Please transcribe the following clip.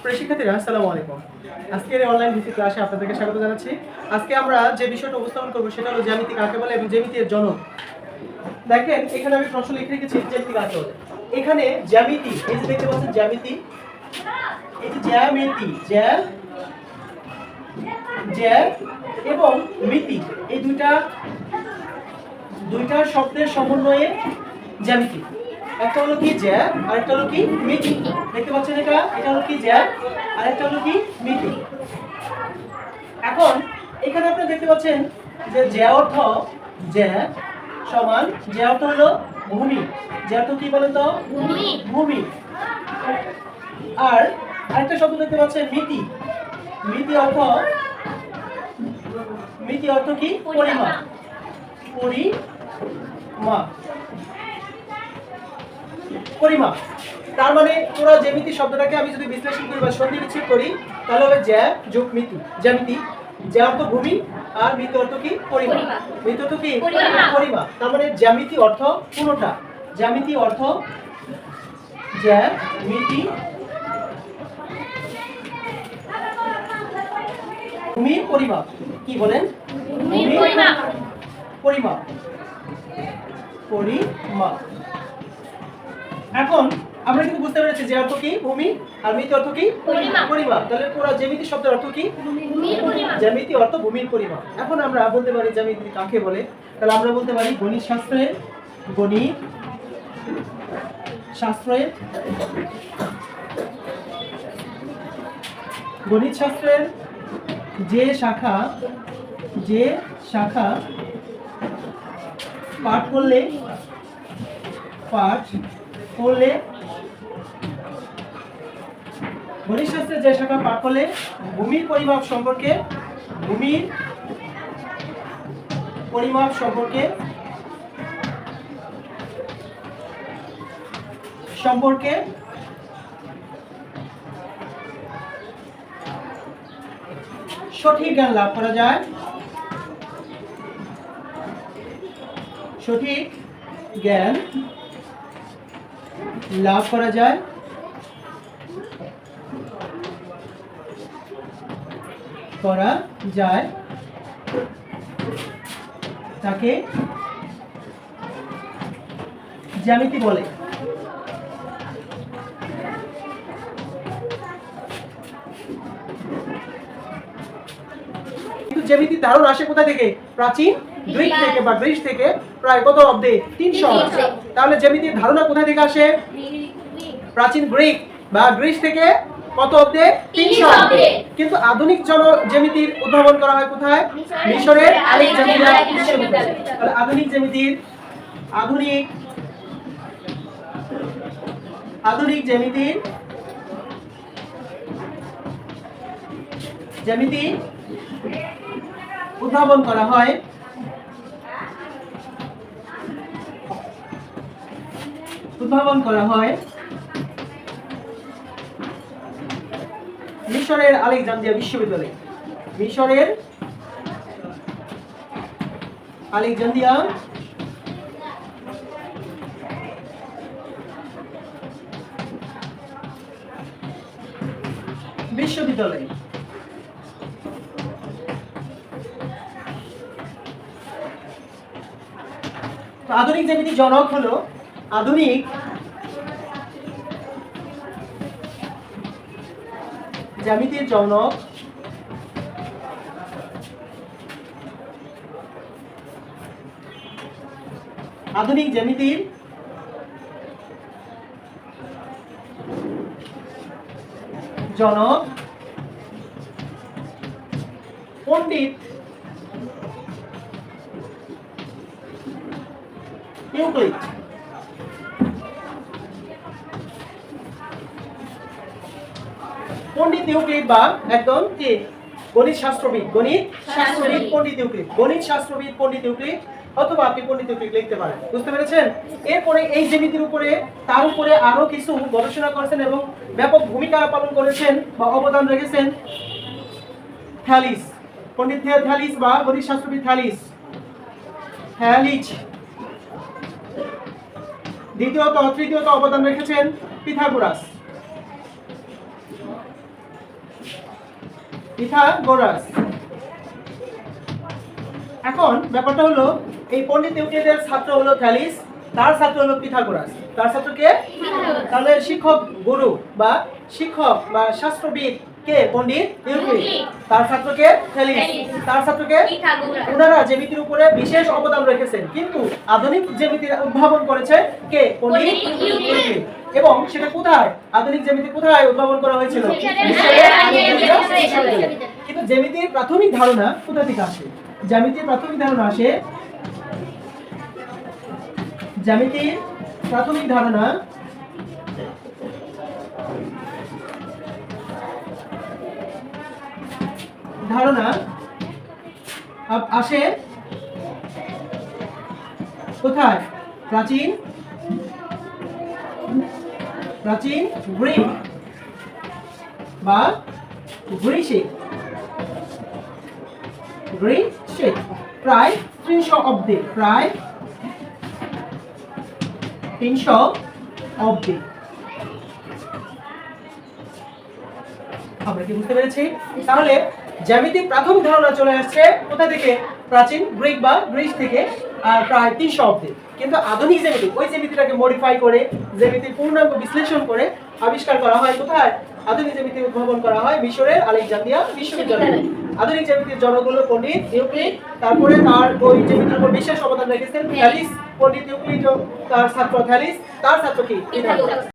প্রিয় শিক্ষার্থীরা, আসসালামু আলাইকুম। আজকের অনলাইন ভিত্তিক ক্লাসে আপনাদেরকে স্বাগত জানাচ্ছি। আজকে আমরা যে বিষয়টা উপস্থাপন করব সেটা হলো জ্যামিতি কাকে বলে এবং জ্যামিতির জনক। দেখেন, এখানে আমি প্রশ্ন লিখে রেখেছি জ্যামিতি কাকে বলে। এখানে জ্যামিতি, এই যে দেখতে পাচ্ছেন জ্যামিতি, এই যে জ্যামিতি, জ্যা এবং মিতি, এই দুইটা শব্দের সমন্বয়ে জ্যামিতি। একটা হলো কি জ্যা, আরেকটা হলো কি মিতি। দেখতে পাচ্ছেন এটা হলো কি জ্যা, আরেকটা হলো কি মিতি। এখন এখানে আপনারা দেখতে পাচ্ছেন যে জ্যা অর্থ জ্যা সমান, জ্যা অর্থ হলো ভূমি। জ্যা অর্থ কি বলেন তো? ভূমি। আর আরেকটা শব্দ দেখতে পাচ্ছেন মিতি। মিতি অর্থ কি? পরিমাপ। পরিমাপ। তার মানে পুরো জ্যামিতি শব্দটাকে আমি যদি বিশ্লেষণ করি বা সন্ধি বিচ্ছেদ করি তাহলে হবে জ্যা যোগ মিতি। জ্যামিতি, জ্যা অর্থ ভূমি আর মিতি অর্থ কি? পরিমাপ। মিতি অর্থ কি? পরিমাপ। তার মানে জ্যামিতি অর্থ পুরোটা। জ্যামিতি অর্থ জ্যা মিতি ভূমি পরিমাপ। কি বলেন? পরিমাপ। এখন আমরা কিন্তু বুঝতে পেরেছি যে অর্থ কি? ভূমি, আর মিতি অর্থ কি? পরিমাপ। তাহলে পুরো জ্যামিতি শব্দের অর্থ কি? জ্যামিতি অর্থ ভূমির পরিমাপ। এখন আমরা বলতে পারি জ্যামিতি কাকে বলে। তাহলে আমরা বলতে পারি গণিত শাস্ত্রের যে শাখা পাঠ করলে গণিত শাস্ত্রের যে শাখা পাঠ করলে ভূমির পরিমাপ সম্পর্কে সঠিক জ্ঞান লাভ করা যায়। তাকে জ্যামিতি বলে। কিন্তু জ্যামিতির ধারণা আসে কোথা থেকে? প্রাচীন গ্রিক থেকে বা গ্রিস থেকে, প্রায় কত অব্দে? 300 অব্দে। তাহলে জ্যামিতির ধারণা কোথা থেকে আসে? প্রাচীন গ্রিক বা গ্রিস থেকে কত অব্দে? 300 অব্দে। কিন্তু আধুনিক জ্যামিতির উদ্ভাবন করা হয় কোথায়? মিশরের আলেকজান্দ্রিয়া বিশ্ববিদ্যালয়ে। তাহলে আধুনিক জ্যামিতি উদ্ভাবন করা হয় মিশরের আলেকজান্দ্রিয়া বিশ্ববিদ্যালয়ে। তো আধুনিক জ্যামিতির জনক হলো আধুনিক জ্যামিতির জনক পণ্ডিত ইউক্লিড। পণ্ডিত ইউক্লিড বা একদম কি? গণিত শাস্ত্রবিদ পণ্ডিত ইউক্লিড। গণিত শাস্ত্রবিদ পণ্ডিত ইউক্লিড, অথবা আপনি পণ্ডিত ইউক্লিড লিখতে পারেন। বুঝতে পেরেছেন? এরপরে এই জ্যামিতির উপরে তার উপরে আরো কিছু গবেষণা করেছেন এবং ব্যাপক ভূমিকা পালন করেছেন বা অবদান রেখেছেন থ্যালিস। পণ্ডিত থ্যালিস বা গণিত শাস্ত্রবিদ থ্যালিস। তৃতীয়ত অবদান রেখেছেন পিথাগোরাস। পিথাগোরাস। এখন ব্যাপারটা হলো এই পণ্ডিত ইউক্লিডের ছাত্র হলো থ্যালিস, তার ছাত্র হলো পিথাগোরাস। তার ছাত্র কে? তাহলে শিক্ষক গুরু বা শিক্ষক বা শাস্ত্রবিদ কে? পণ্ডিত ইউক্লিড। তার ছাত্র কে? থ্যালিস। তার ছাত্র কে? পিথাগোরাস। ওনারা জ্যামিতির উপরে বিশেষ অবদান রেখেছেন, কিন্তু আধুনিক জ্যামিতির উদ্ভাবন করেছে কে? পণ্ডিত ইউক্লিড। এবং সেটা কোথায়? আধুনিক জ্যামিতি কোথায় উদ্ভাবন করা হয়েছিল? কিন্তু জ্যামিতির প্রাথমিক ধারণা কোথা থেকে আসে? জ্যামিতির প্রাথমিক ধারণা আসে, জ্যামিতির প্রাথমিক ধারণা আসে কোথায়? প্রাচীন গ্রিক বা গ্রিসে, প্রায় 300 অব্দে, প্রায় 300 অব্দে। আমরা কি বুঝতে পেরেছি? তাহলে জ্যামিতিক প্রাথমিক ধারণা চলে আসছে কোথা থেকে? প্রাচীন গ্রিক বা গ্রিস থেকে, আর প্রায় 300 অব্দে। কিন্তু আধুনিক জ্যামিতি, ওই জ্যামিতিটাকে মডিফাই করে, জ্যামিতির পূর্ণাঙ্গ বিশ্লেষণ করে আবিষ্কার করা হয় কোথায়? আধুনিক জ্যামিতি উদ্ভাবন করা হয় মিশরের আলেকজান্দ্রিয়া বিশ্ববিদ্যালয়ে। আধুনিক জ্যামিতির জনক হলো পণ্ডিত ইউক্লিড। তারপরে তার ওই জ্যামিতির উপর বিশেষ অবদান রেখেছেন থ্যালিস। পণ্ডিত ইউক্লিড তার ছাত্র থ্যালিস, তার ছাত্র কি? পিথাগোরাস।